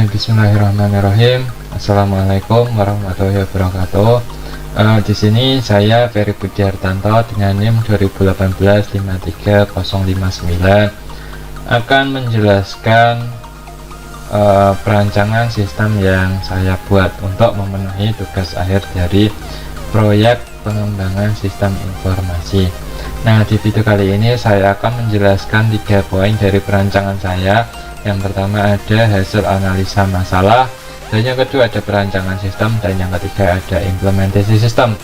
Bismillahirrahmanirrahim. Assalamualaikum warahmatullahi wabarakatuh. Di sini saya Ferry Budiartanto dengan NIM 2018-53059 akan menjelaskan perancangan sistem yang saya buat untuk memenuhi tugas akhir dari proyek pengembangan sistem informasi. Nah, di video kali ini saya akan menjelaskan 3 poin dari perancangan saya. Yang pertama ada hasil analisa masalah, dan yang kedua ada perancangan sistem, dan yang ketiga ada implementasi sistem.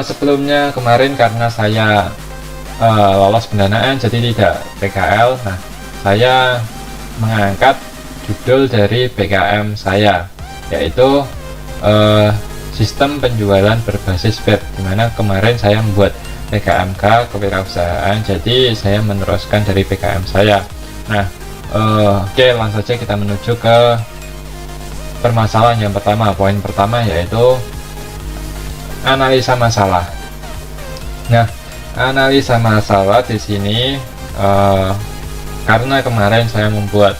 Sebelumnya kemarin karena saya lolos pendanaan jadi tidak PKL, nah saya mengangkat judul dari PKM saya, yaitu sistem penjualan berbasis web, dimana kemarin saya membuat PKMK kewirausahaan, jadi saya meneruskan dari PKM saya. Nah, oke, langsung saja kita menuju ke permasalahan yang pertama. Poin pertama yaitu analisa masalah. Nah, analisa masalah di sini karena kemarin saya membuat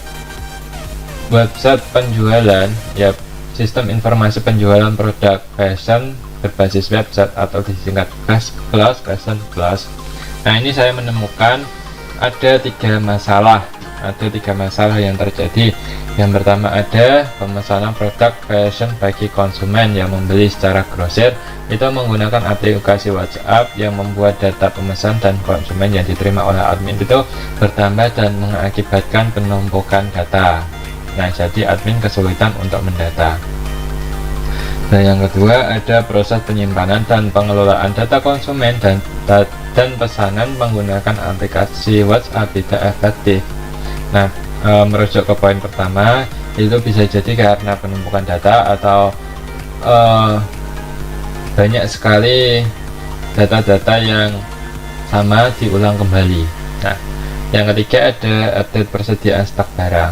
website penjualan, ya, sistem informasi penjualan produk fashion berbasis website atau disingkat Fashion Plus. Nah, ini saya menemukan ada 3 masalah. Ada 3 masalah yang terjadi. Yang pertama ada pemesanan produk fashion bagi konsumen yang membeli secara grosir itu menggunakan aplikasi WhatsApp yang membuat data pemesan dan konsumen yang diterima oleh admin itu bertambah dan mengakibatkan penumpukan data. Nah, jadi admin kesulitan untuk mendata. Dan yang kedua ada proses penyimpanan dan pengelolaan data konsumen dan pesanan menggunakan aplikasi WhatsApp tidak efektif. Nah, merujuk ke poin pertama, itu bisa jadi karena penumpukan data atau banyak sekali data-data yang sama diulang kembali. Nah, yang ketiga ada update persediaan stok barang.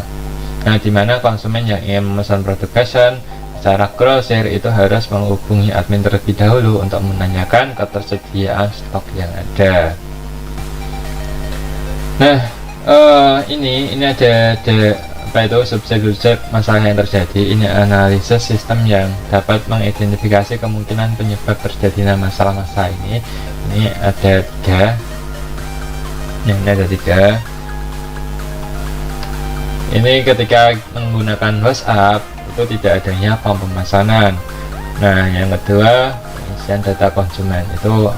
Nah, dimana konsumen yang ingin memesan produk fashion secara grosir itu harus menghubungi admin terlebih dahulu untuk menanyakan ketersediaan stok yang ada. Nah, ini ada apa itu subset masalah yang terjadi. Ini analisis sistem yang dapat mengidentifikasi kemungkinan penyebab terjadinya masalah-masalah ini. Ini ada 3. Ini ada 3. Ini ketika menggunakan WhatsApp itu tidak adanya form pemesanan. Nah, yang kedua pengisian data konsumen itu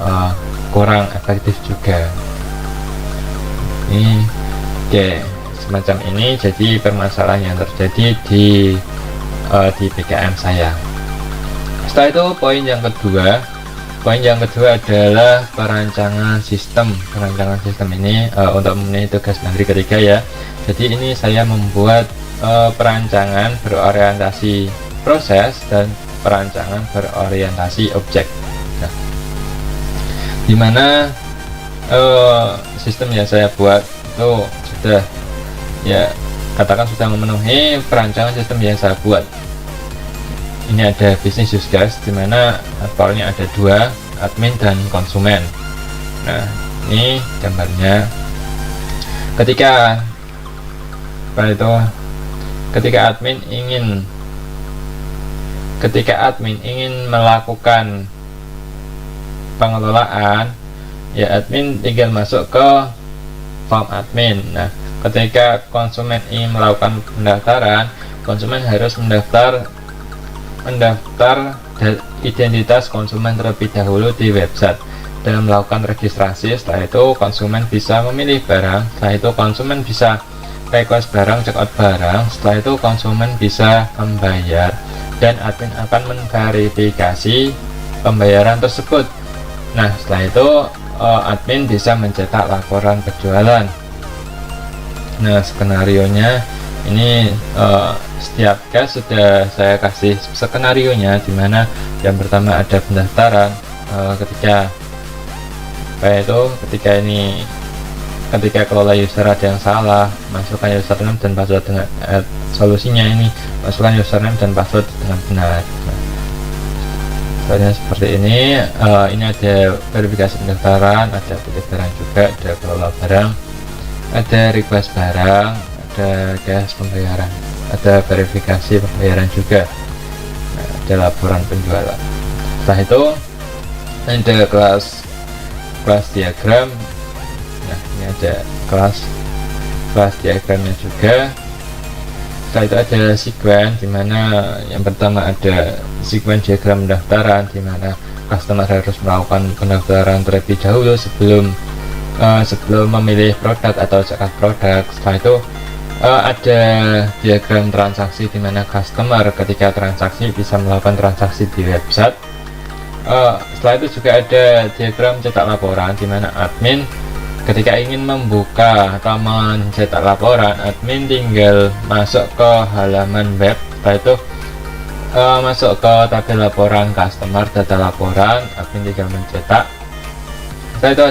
kurang efektif juga. Ini oke, semacam ini jadi permasalahan yang terjadi di PKM saya. Setelah itu poin yang kedua adalah perancangan sistem. Perancangan sistem ini untuk memenuhi tugas menteri ketiga, ya. Jadi ini saya membuat perancangan berorientasi proses dan perancangan berorientasi objek. Nah, dimana sistem yang saya buat itu sudah, ya, katakan sudah memenuhi perancangan sistem yang saya buat. Ini ada business use case dimana aktornya ada 2, admin dan konsumen. Nah, ini gambarnya. Ketika admin ingin melakukan pengelolaan, ya, admin tinggal masuk ke form admin. Nah, ketika konsumen ingin melakukan pendaftaran, konsumen harus mendaftar identitas konsumen terlebih dahulu di website dan melakukan registrasi. Setelah itu konsumen bisa memilih barang, setelah itu konsumen bisa request barang, check out barang, setelah itu konsumen bisa membayar dan admin akan menverifikasi pembayaran tersebut. Nah, setelah itu admin bisa mencetak laporan penjualan. Nah, skenarionya ini setiap case sudah saya kasih skenarionya, dimana yang pertama ada pendaftaran. Ketika kelola user ada yang salah, masukkan username dan password dengan solusinya ini masukkan username dan password dengan benar. Nah, seperti ini. Ini ada verifikasi pendaftaran, ada pilih barang juga, ada kelola barang, ada request barang, ada gas pembayaran. ada verifikasi pembayaran juga. Nah, ada laporan penjualan. Setelah itu ada kelas diagram. Nah, ini ada kelas diagramnya juga. Setelah itu ada sequence, dimana yang pertama ada sequence diagram pendaftaran, dimana customer harus melakukan pendaftaran terlebih dahulu sebelum memilih produk atau cetak produk. Setelah itu ada diagram transaksi, dimana customer ketika transaksi bisa melakukan transaksi di website. Setelah itu juga ada diagram cetak laporan, dimana admin ketika ingin membuka atau mencetak laporan, admin tinggal masuk ke halaman web. Setelah itu masuk ke tabel laporan customer, data laporan, admin tinggal mencetak. Setelah itu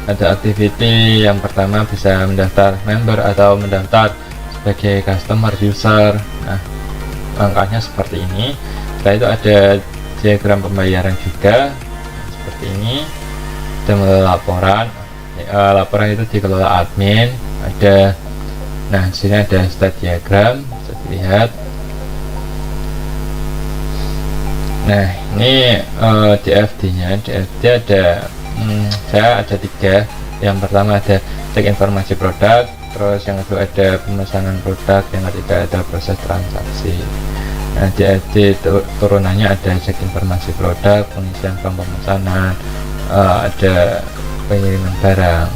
ada activity yang pertama bisa mendaftar member atau mendaftar sebagai customer user. Nah, langkahnya seperti ini. Setelah itu ada diagram pembayaran juga seperti ini. Ada melalui laporan itu dikelola admin. Nah, di sini ada state diagram, bisa dilihat. Nah, ini DFD-nya. DFD ada saya ada 3. Yang pertama ada cek informasi produk, terus yang kedua ada pemesanan produk, yang ketiga ada proses transaksi. Nah, DFD turunannya ada cek informasi produk, pengisian form pemesanan, ada pengiriman barang.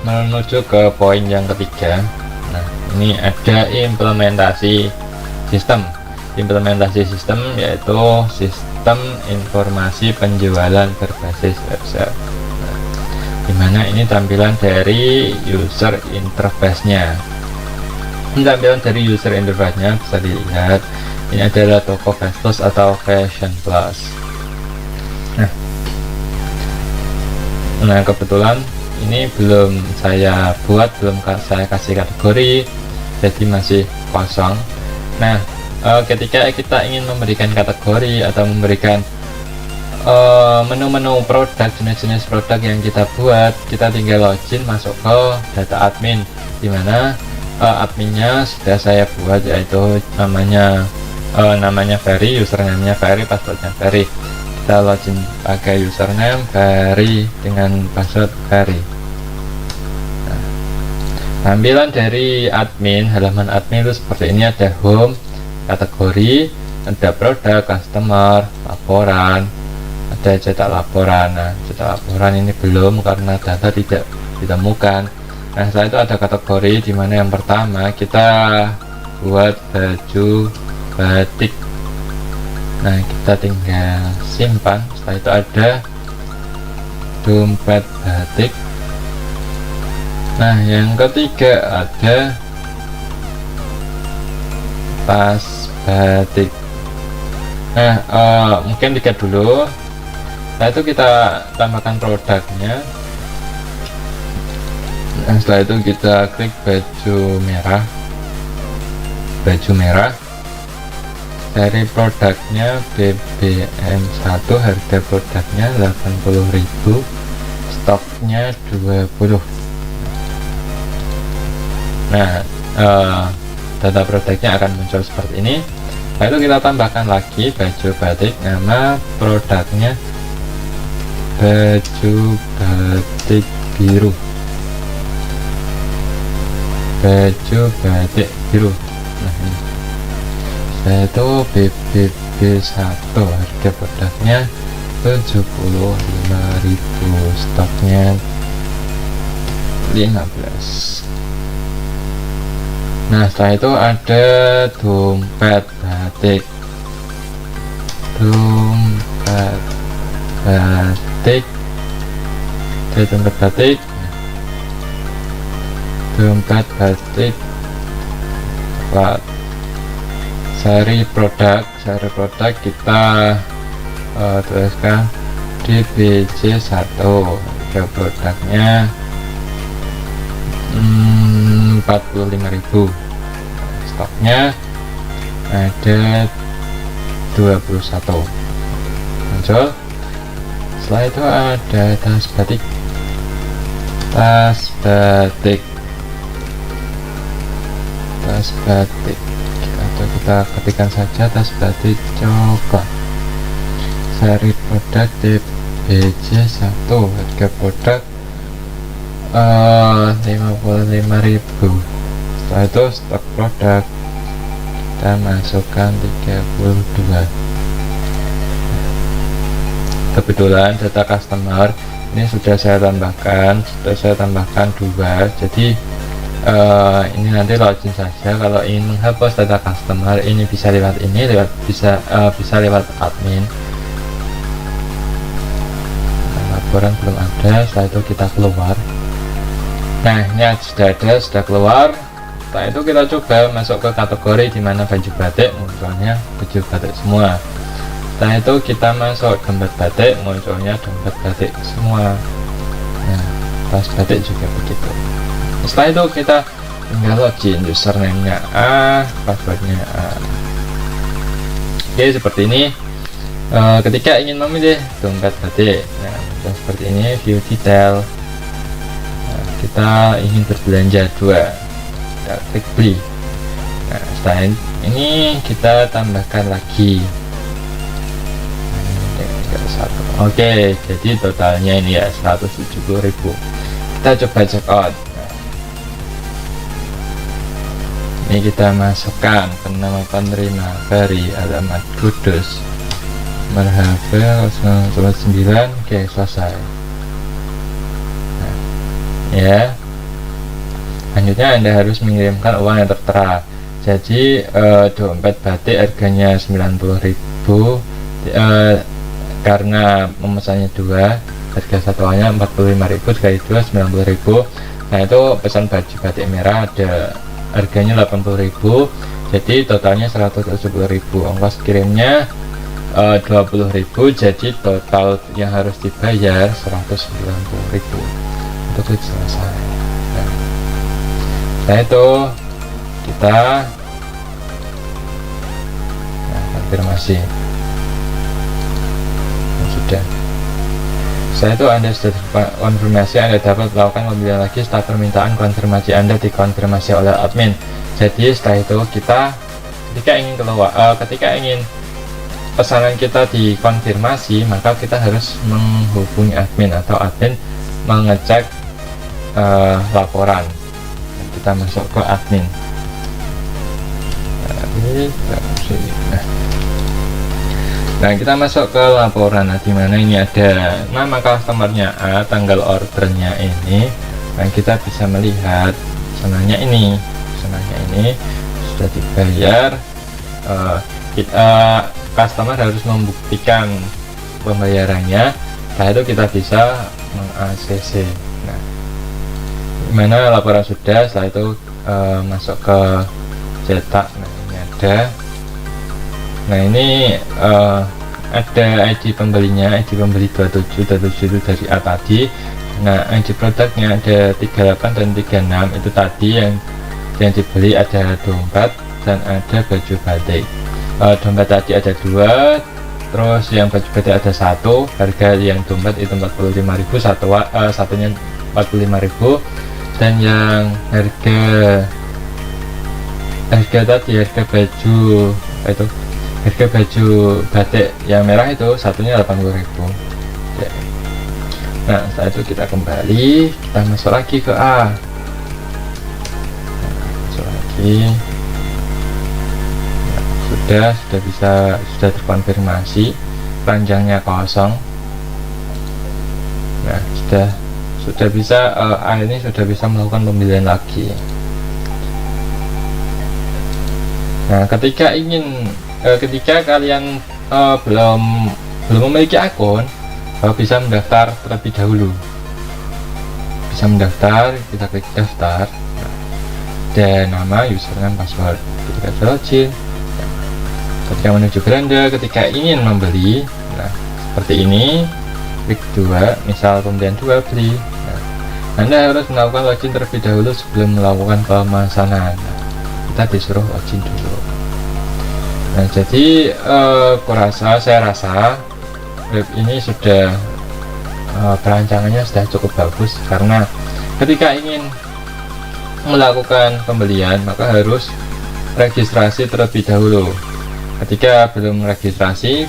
Menuju ke poin yang ketiga. Nah, ini ada implementasi sistem yaitu sistem informasi penjualan berbasis website. Nah, dimana ini tampilan dari user interface-nya. Bisa dilihat. Ini adalah toko Fast Plus atau Fashion Plus. Nah, kebetulan ini belum saya buat, belum saya kasih kategori, jadi masih kosong. Nah, ketika kita ingin memberikan kategori atau memberikan menu-menu produk, jenis-jenis produk yang kita buat, kita tinggal login masuk ke data admin, dimana adminnya sudah saya buat, yaitu namanya Ferry, username-nya Ferry, passwordnya Ferry. Kita login pakai username Ferry dengan password Ferry. Nah, tampilan dari admin, halaman admin itu seperti ini. Ada home, kategori, ada produk, customer, laporan, ada cetak laporan. Nah, cetak laporan ini belum karena data tidak ditemukan. Nah, setelah itu ada kategori, dimana yang pertama kita buat baju batik. Nah, kita tinggal simpan. Setelah itu ada dompet batik. Nah, yang ketiga ada tas batik. Nah, mungkin tiket dulu. Setelah itu kita tambahkan produknya. Nah, setelah itu kita klik baju merah. Dari produknya BBM1, harga produknya 80.000, stoknya 20. Nah, data produknya akan muncul seperti ini. Lalu kita tambahkan lagi baju batik, nama produknya baju batik biru. Nah, ini itu BBB1, harga produknya 75.000, stoknya 15. Nah, setelah itu ada dompet batik. Dompet batik coklat. Seri produk kita tuliskan DBC1, harga produknya 45.000, stoknya ada 21. Muncul. Setelah itu ada tas batik. tas batik, atau kita ketikkan saja tas batik coklat. Seri produk DBJ 1, harga produk 55.000. Setelah itu stok produk kita masukkan 32. Kebetulan data customer ini sudah saya tambahkan 2. Jadi ini nanti login saja. Kalau ingin menghapus data customer ini bisa lewat ini, bisa lewat admin. Laporan belum ada, setelah itu kita keluar. Nah, ini sudah keluar. Setelah itu kita coba masuk ke kategori dimana baju batik, munculnya baju batik semua. Setelah itu kita masuk dompet batik, munculnya dompet batik semua. Nah, tas batik juga begitu. Setelah itu kita tinggal login, username-nya A, passwordnya A. Oke, seperti ini. Ketika ingin memilih dompet batik, nah seperti ini, view detail. Nah, kita ingin berbelanja 2, kita klik beli. Nah, setelah ini kita tambahkan lagi. Oke, jadi totalnya ini ya 170.000. Kita coba check out. Ini kita masukkan nama penerima Ferry, alamat Kudus, nomor HP 09. Oke, selesai. Nah, ya, selanjutnya Anda harus mengirimkan uang yang tertera. Jadi dompet batik harganya 90.000, karena memesannya 2, harga satuannya 45.000 sekali 2 90.000. Nah, itu pesan baju batik merah ada harganya 80.000, jadi totalnya 170.000. Ongkos kirimnya 20.000, jadi total yang harus dibayar 190.000. Untuk klik selesai. Nah, setelah itu kita konfirmasi. Sudah. Setelah itu Anda sudah konfirmasi, Anda dapat melakukan pembelian lagi setelah permintaan konfirmasi Anda dikonfirmasi oleh admin. Jadi setelah itu ketika ingin pesanan kita dikonfirmasi, maka kita harus menghubungi admin atau admin mengecek laporan. Kita masuk ke admin. Nah, kita masuk ke laporan. Nah, dimana ini ada nama customernya A, tanggal ordernya ini. Nah, kita bisa melihat pesanannya ini sudah dibayar. Customer harus membuktikan pembayarannya. Setelah itu kita bisa meng-ACC. Nah, dimana laporan sudah. Setelah itu masuk ke cetak. Nah, ini ada. Nah, ini ada ID pembelinya, ID pembeli 27 itu dari A tadi. Nah, ID produknya ada 38 dan 36, itu tadi yang dibeli. Ada dompet dan ada baju batik. Dompet tadi ada 2, terus yang baju batik ada 1. Harga yang dompet itu 45.000, satunya 45.000, dan yang harga tadi, harga baju itu, harga baju batik yang merah itu satunya 80.000. Ya. Nah, setelah itu kita kembali, kita masuk lagi ke A. Nah, masuk lagi. Nah, sudah terkonfirmasi, panjangnya kosong. Nah, sudah bisa, A ini sudah bisa melakukan pembelian lagi. Nah, ketika kalian belum memiliki akun, bisa mendaftar terlebih dahulu. Bisa mendaftar, kita klik daftar, dan nama, username, password. Ketika login, ketika menuju beranda, ketika ingin membeli, nah seperti ini, klik 2, misal pembelian 2, beli. Nah, Anda harus melakukan login terlebih dahulu sebelum melakukan pemesanan. Nah, kita disuruh login dulu. Nah, jadi saya rasa web ini sudah perancangannya sudah cukup bagus, karena ketika ingin melakukan pembelian maka harus registrasi terlebih dahulu. Ketika belum registrasi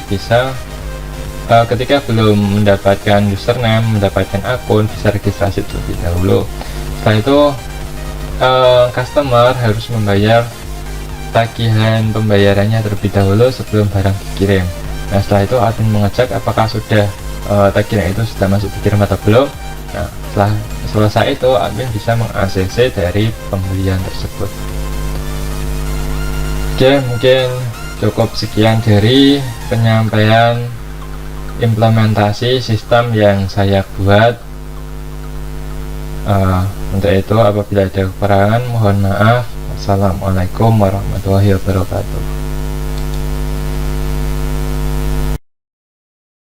ketika belum mendapatkan username, mendapatkan akun, bisa registrasi terlebih dahulu. Setelah itu customer harus membayar tagihan pembayarannya terlebih dahulu sebelum barang dikirim. Nah, setelah itu admin mengecek apakah sudah tagihan itu sudah masuk dikirim atau belum. Nah, setelah selesai itu admin bisa meng-ACC dari pembelian tersebut. Oke, mungkin cukup sekian dari penyampaian implementasi sistem yang saya buat. Untuk itu apabila ada kekurangan mohon maaf. Assalamualaikum warahmatullahi wabarakatuh.